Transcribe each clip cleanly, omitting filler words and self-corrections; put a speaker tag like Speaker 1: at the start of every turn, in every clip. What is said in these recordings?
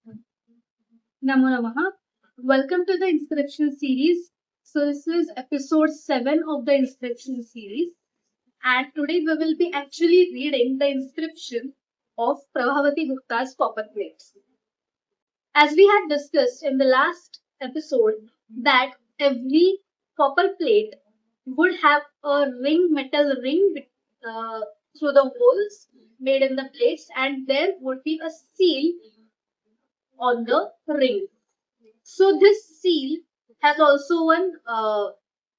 Speaker 1: Namo Namaha. Welcome to the inscription series. So, this is episode 7 of the inscription series. And today we will be actually reading the inscription of Prabhavati Gupta's copper plates. As we had discussed in the last episode, that every copper plate would have a metal ring through the holes made in the plates, and there would be a seal on the ring. So this seal has also one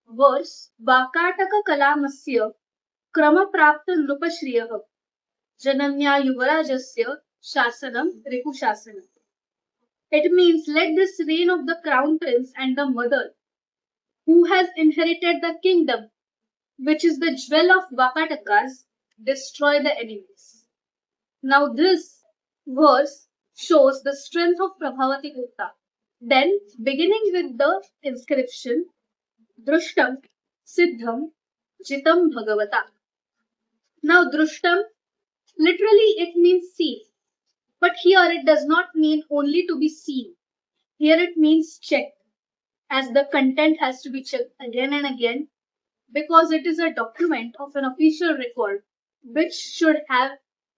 Speaker 1: verse. Vakataka kalamasya kramaprapta nrupashriyah jananya yuvarajasya shasanam ripushasana. It means let this reign of the crown prince and the mother who has inherited the kingdom, which is the jewel of Vakatakas, destroy the enemies. Now this verse shows the strength of Prabhavati Gupta. Then, beginning with the inscription, Drushtam, Siddham, Jitam Bhagavata. Now, Drushtam, literally it means seen. But here it does not mean only to be seen. Here it means checked, as the content has to be checked again and again because it is a document of an official record which should have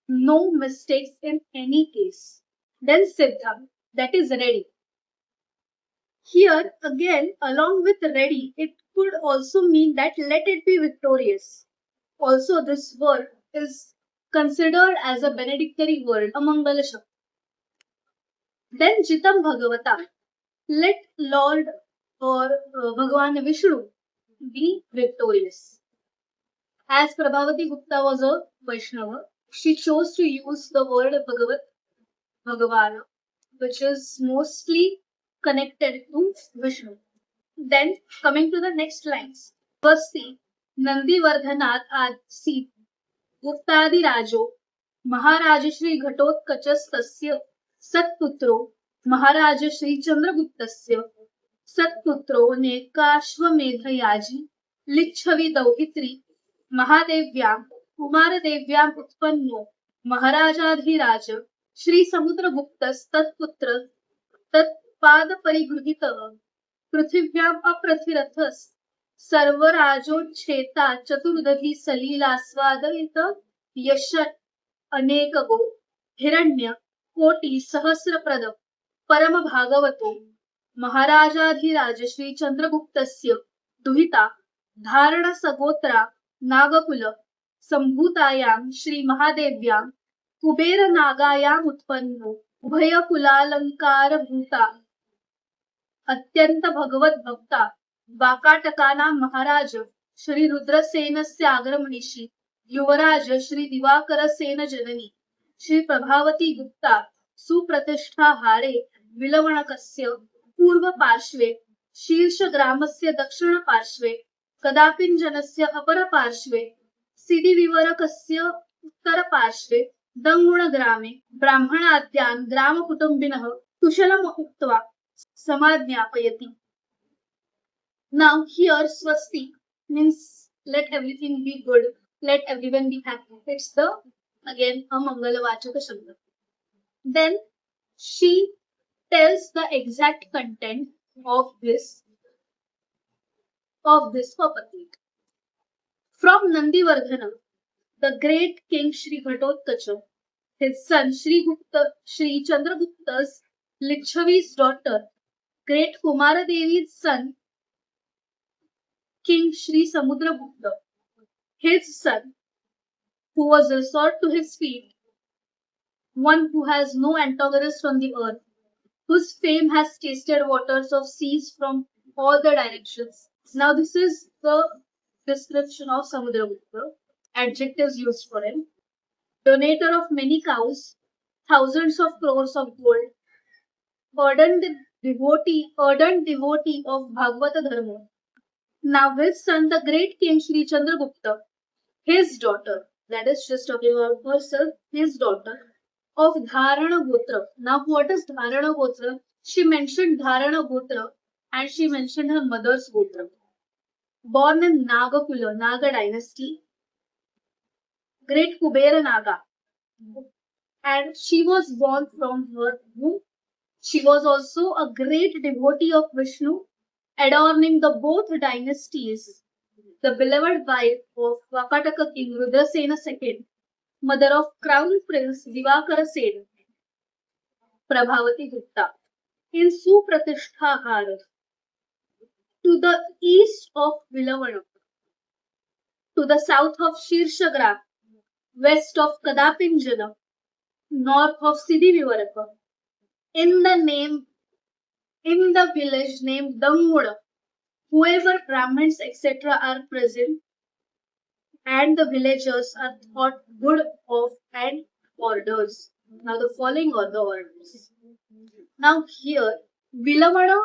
Speaker 1: no mistakes in any case. Then Siddham, that is ready. Here again, along with ready, it could also mean that let it be victorious. Also, this word is considered as a benedictory word, a Mangala Shabd. Then Jitam Bhagavata, let Lord or Bhagavan Vishnu be victorious. As Prabhavati Gupta was a Vaishnava, she chose to use the word Bhagavat, Bhagavana, which is mostly connected to Vishnu. Then coming to the next lines. Verse C. Nandivardhanath आसीत् गुप्तादिराजो महाराजश्री घटोत्कचस्तस्य सत्पुत्रो महाराजश्री चंद्रगुप्तस्य सत्पुत्रो नेकाश्वमेधयाजी लिच्छवि दौहित्री महादेव्यां कुमारदेव्यां उत्पन्नो महाराजाधिराज श्री समुद्रगुप्तस्तत्पुत्र तत्पादपरिगृहीतः पृथिव्याम् अप्रथिरथस् सर्वराजोच्छेता चतुर्दधी सलीलास्वादयित यश अनेकगो हिरण्य कोटि सहस्रप्रद परम भागवतो महाराजाधिराज श्री चंद्रगुप्तस्य दुहिता धारण सगोत्रा नागकुल संभूतायां श्री महादेव्यां कुबेर नागायां उत्पन्नो उभयकुलालंकार भूता अत्यंत भगवत भक्ता वाकाटकानां महाराज श्री रुद्रसेनस्य आगमनिषि युवराज श्री दिवाकरसेन जननी श्री प्रभावती गुप्ता सुप्रतिष्ठा हारे विलवणकस्य पूर्व पार्श्वे शीर्ष ग्रामस्य दक्षिण पार्श्वे कदापिञ्जनस्य अपर पार्श्वे सिदिविवरकस्य उत्तर पार्श्वे दङ्गुण ग्रामे ब्राह्मणाद्यान् ग्रामकुटुम्बिनः कुशलम् उक्त्वा समाज्ञापयति. Now here swasti means let everything be good, let everyone be happy. It's the again a Mangala Vachaka Shabda. Then she tells the exact content of this Papati. From Nandivardhana, the great king Sri Ghatotkacha, his son Sri Chandragupta's Lichavi's daughter, great Kumaradevi's son King Sri Samudragupta, his son, who was restored to his feet, one who has no antagonist on the earth, whose fame has tasted waters of seas from all the directions. Now, this is the description of Samudragupta, adjectives used for him. Donator of many cows, thousands of crores of gold, ardent devotee of Bhagavata Dharma. Now, his son, the great king Sri Chandragupta, his daughter, that is, she's talking about herself, his daughter, of Dharana Gotra. Now, what is Dharana Gotra? She mentioned Dharana Gotra and she mentioned her mother's Gotra. Born in Nagakula, Naga dynasty, great Kubera Naga. And she was born from her womb She was also a great devotee of Vishnu, adorning the both dynasties, the beloved wife of Vakataka king Rudrasena II, mother of Crown Prince Divakara Sen, Prabhavati Gupta, in Supratishtha to the east of Vilavanam, to the south of Shirshagra, west of Kadapinjana, north of Siddhivivaraka, in in the village named Dammuda, whoever Brahmins etc. are present and the villagers are thought good of and orders. Now the following are the orders. Now here, Vilavana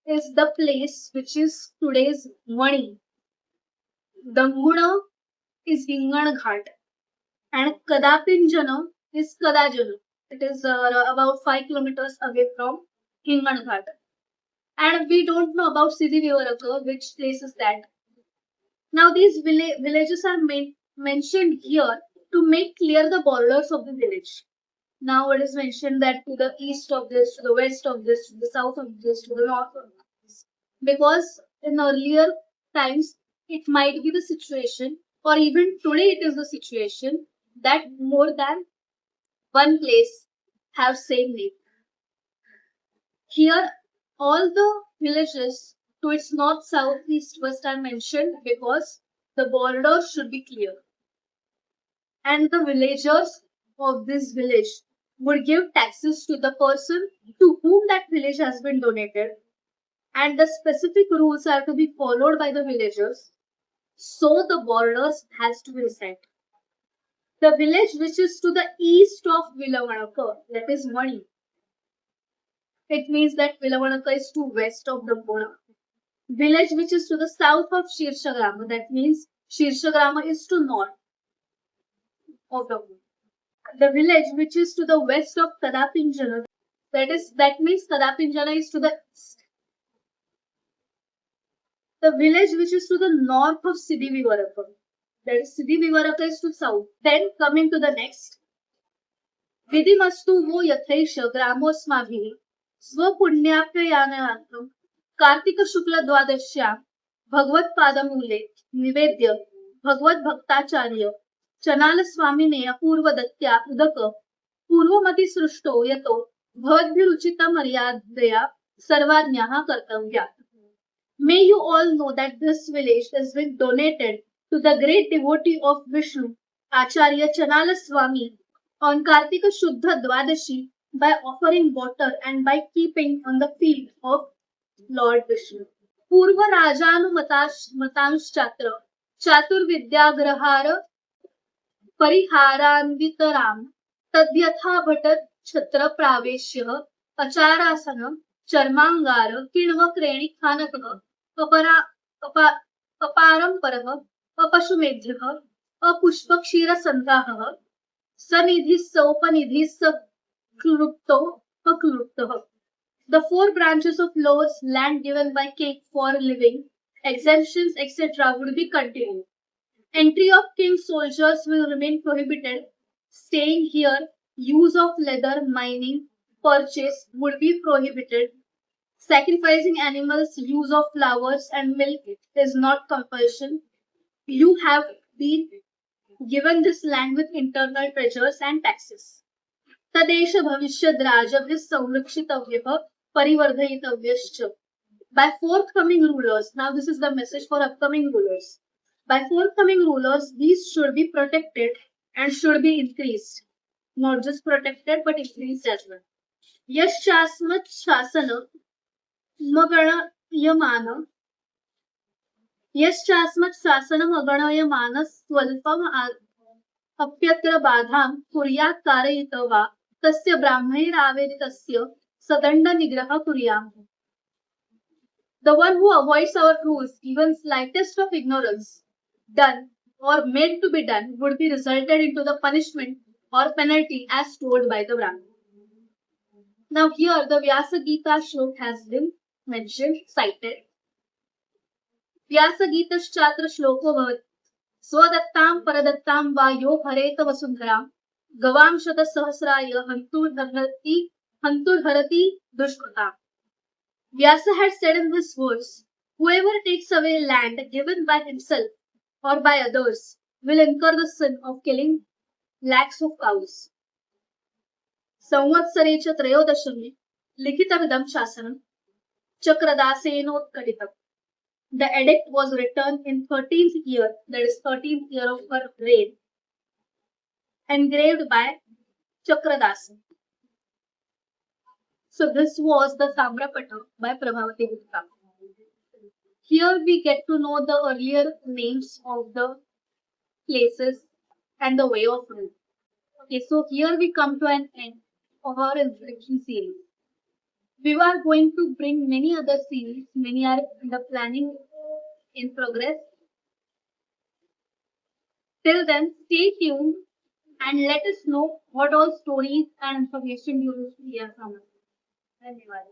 Speaker 1: is the place which is today's Mani. Dammuda is Hingan Ghat and Kadapinjana is Kadajana. It is about 5 kilometers away from Hingan Ghat. And we don't know about Siddhivivaraka, which place is that. Now these villages are mentioned here to make clear the borders of the village. Now it is mentioned that to the east of this, to the west of this, to the south of this, to the north of this. Because in earlier times, it might be the situation, or even today it is the situation, that more than one place have same name. Here, all the villages to its north, south, east, west are mentioned because the border should be clear. And the villagers of this village would give taxes to the person to whom that village has been donated. And the specific rules are to be followed by the villagers. So the borders has to be set. The village which is to the east of Vilavanaka, that is Mani, it means that Vilavanaka is to west of the Dammuda. Village which is to the south of Shirshagrama, that means Shirshagrama is to north of the Dammuda. The village which is to the west of Kadapinjana, that means Kadapinjana is to the east. The village which is to the north of Siddhivivaraka, that is Siddhivivaraka is to south. Then coming to the next, विधिमस्तु वो यथैष ग्रामोस्माभिः स्वपुण्याप्ययानार्थं कार्तिक शुक्ल द्वादश्यां भगवत्पादमूले निवेद्य भगवद्भक्ताचार्य चनाल स्वामिने अपूर्व दत्त्या उदक पूर्वमति सृष्टो यतो भवद्भिरुचित मर्यादया सर्वाज्ञाः कर्तव्याः. May you all know that this village has been donated to the great devotee of Vishnu, Acharya Chanala Swami, on Kartika Shuddha Dwadashi by offering water and by keeping on the feet of Lord Vishnu. Purva Rajanumatanushchatra Chaturvidyagrahara Pariharanvitaram Tadyatha Bhatat Chatra Praveshya Acharasana Charmangar Kinvakreni Khanakah Aparamparah Apashumedhyah Apushpakshira Sanidhisopanidhis Klupto. The 4 branches of laws, land given by king for living, exemptions, etc. would be continued. Entry of king's soldiers will remain prohibited. Staying here, use of leather, mining, purchase would be prohibited. Sacrificing animals, use of flowers and milk is not compulsion. You have been given this land with internal treasures and taxes. Tadesh bhavishyad rajabhya संरक्षितव्यः परिवर्धयितव्यश्च. By forthcoming rulers, now this is the message for upcoming rulers. By forthcoming rulers, these should be protected and should be increased. Not just protected, but increased as well. Yaschasmat shasana maganayamana यश्चास्मत् शासनम् अगणयमानः स्वल्पम् अप्यत्र बाधां कुर्यात् कारयित्वा तस्य ब्राह्मणैरावेदितस्य सदण्ड निग्रहः कुर्याम्. The one who avoids our rules, even slightest of ignorance, done or made to be done, would be resulted into the punishment or penalty as told by the Brahman. Now here the Vyasa Gita shlok has been mentioned, cited. व्यासगीतश्चात्र श्लोको भवति स्वदत्तां परदत्तां वा यो हरेत वसुन्धरां गवां शतसहस्राय हन्तुमर्हति Hantur Harati Dushkata. Vyasa had said in this verse, whoever takes away land given by himself or by others will incur the sin of killing lakhs of cows. संवत्सरेच त्रयोदशमी लिखितमिदं शासनं चक्रदासेनोत्कटितम्. The edict was written in 13th year, that is 13th year of her reign, engraved by Chakradasa. So this was the Tamrapata by Prabhavati Gupta. Here we get to know the earlier names of the places and the way of rule. Okay, so here we come to an end of our inscription series. We are going to bring many other series, many are in the planning in progress. Till then, stay tuned and let us know what all stories and information you will hear from us. धन्यवाद.